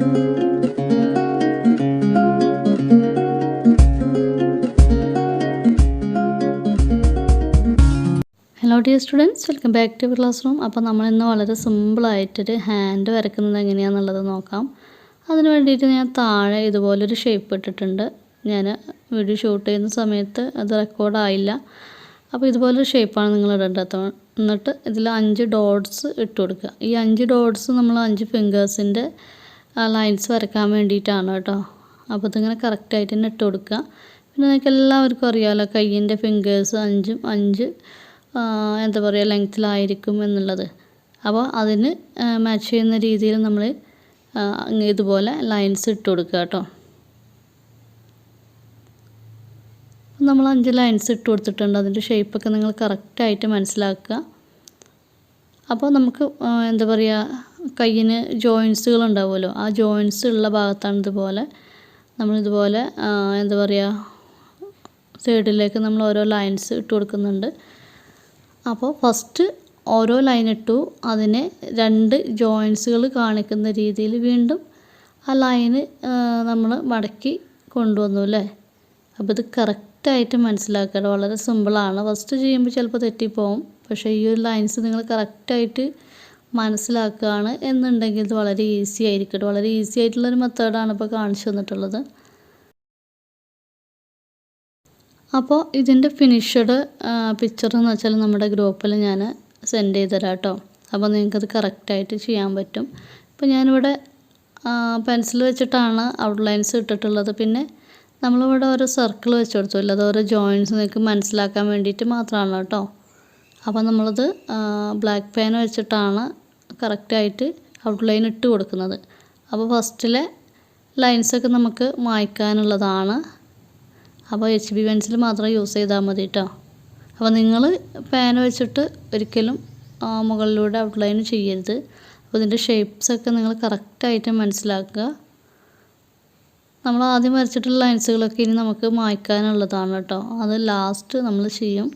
Hello dear students, welcome back to classroom. അപ്പോൾ നമ്മളിന്ന് വളരെ സിമ്പിളായിട്ടൊരു ഹാൻഡ് വരയ്ക്കുന്നത് എങ്ങനെയാണെന്നുള്ളത് നോക്കാം. അതിന് വേണ്ടിയിട്ട് ഞാൻ താഴെ ഇതുപോലൊരു ഷേപ്പ് ഇട്ടിട്ടുണ്ട്. ഞാൻ വീഡിയോ ഷൂട്ട് ചെയ്യുന്ന സമയത്ത് അത് റെക്കോർഡായില്ല. അപ്പോൾ ഇതുപോലൊരു ഷേപ്പാണ് നിങ്ങൾ ഇടേണ്ടത്. എന്നിട്ട് ഇതിൽ 5 ഡോട്ട്സ് ഇട്ട് കൊടുക്കുക. ഈ 5 ഡോട്ട്സ് നമ്മൾ 5 ഫിംഗേഴ്സിൻ്റെ ലൈൻസ് വരയ്ക്കാൻ വേണ്ടിയിട്ടാണ് കേട്ടോ. അപ്പോൾ ഇതിങ്ങനെ കറക്റ്റായിട്ട് തന്നെ ഇട്ട് കൊടുക്കുക. പിന്നെ നിങ്ങൾക്ക് എല്ലാവർക്കും അറിയാമല്ലോ, കയ്യിൻ്റെ ഫിംഗേഴ്സ് 5 എന്താ പറയുക ലെങ്ത്തിലായിരിക്കും എന്നുള്ളത്. അപ്പോൾ അതിന് മാച്ച് ചെയ്യുന്ന രീതിയിൽ നമ്മൾ ഇതുപോലെ ലൈൻസ് ഇട്ട് കൊടുക്കുക കേട്ടോ. നമ്മൾ 5 ലൈൻസ് ഇട്ട് കൊടുത്തിട്ടുണ്ട്. അതിൻ്റെ ഷേപ്പൊക്കെ നിങ്ങൾ കറക്റ്റായിട്ട് മനസ്സിലാക്കുക. അപ്പോൾ നമുക്ക് എന്താ പറയുക, കയ്യിന് ജോയിൻസുകൾ ഉണ്ടാവുമല്ലോ, ആ ജോയിൻസ് ഉള്ള ഭാഗത്താണ് നമ്മളിതുപോലെ എന്താ പറയുക സൈഡിലേക്ക് നമ്മൾ ഓരോ ലൈൻസ് ഇട്ട് കൊടുക്കുന്നുണ്ട്. അപ്പോൾ ഫസ്റ്റ് ഓരോ ലൈൻ ഇട്ടു, അതിനെ 2 ജോയിൻസുകൾ കാണിക്കുന്ന രീതിയിൽ വീണ്ടും ആ ലൈന് നമ്മൾ മടക്കി കൊണ്ടുവന്നു അല്ലേ. അപ്പോൾ ഇത് കറക്റ്റായിട്ട് മനസ്സിലാക്കുക, വളരെ സിമ്പിളാണ്. ഫസ്റ്റ് ചെയ്യുമ്പോൾ ചിലപ്പോൾ തെറ്റിപ്പോവും, പക്ഷേ ഈ ഒരു ലൈൻസ് നിങ്ങൾ കറക്റ്റായിട്ട് മനസ്സിലാക്കുകയാണ് എന്നുണ്ടെങ്കിൽ ഇത് വളരെ ഈസി ആയിരിക്കും. വളരെ ഈസി ആയിട്ടുള്ളൊരു മെത്തേഡാണ് ഇപ്പോൾ കാണിച്ചു തന്നിട്ടുള്ളത്. അപ്പോൾ ഇതിൻ്റെ ഫിനിഷ്ഡ് പിക്ചർ എന്ന് വെച്ചാൽ നമ്മുടെ ഗ്രൂപ്പിൽ ഞാൻ സെൻഡ് ചെയ്ത് തരാം കേട്ടോ. അപ്പോൾ നിങ്ങൾക്കത് കറക്റ്റായിട്ട് ചെയ്യാൻ പറ്റും. ഇപ്പോൾ ഞാനിവിടെ പെൻസിൽ വെച്ചിട്ടാണ് ഔട്ട്ലൈൻസ് ഇട്ടിട്ടുള്ളത്. പിന്നെ നമ്മളിവിടെ ഓരോ സർക്കിൾ വെച്ച് കൊടുത്തില്ല, അത് ഓരോ ജോയിൻസ് നിങ്ങൾക്ക് മനസ്സിലാക്കാൻ വേണ്ടിയിട്ട് മാത്രമാണ് കേട്ടോ. അപ്പോൾ നമ്മളത് ബ്ലാക്ക് പെൻ വെച്ചിട്ടാണ് കറക്റ്റായിട്ട് ഔട്ട്ലൈൻ ഇട്ട് കൊടുക്കുന്നത്. അപ്പോൾ ഫസ്റ്റിലെ ലൈൻസൊക്കെ നമുക്ക് മായ്ക്കാനുള്ളതാണ്. അപ്പോൾ HB പെൻസിൽ മാത്രം യൂസ് ചെയ്താൽ മതി കേട്ടോ. അപ്പോൾ നിങ്ങൾ പേന വെച്ചിട്ട് ഒരിക്കലും മുകളിലൂടെ ഔട്ട്ലൈൻ ചെയ്യരുത്. അപ്പോൾ ഇതിൻ്റെ ഷേപ്സൊക്കെ നിങ്ങൾ കറക്റ്റായിട്ട് മനസ്സിലാക്കുക. നമ്മൾ ആദ്യം വരച്ചിട്ടുള്ള ലൈൻസുകളൊക്കെ ഇനി നമുക്ക് മായ്ക്കാനുള്ളതാണ് കേട്ടോ. അത് ലാസ്റ്റ് നമ്മൾ ചെയ്യും.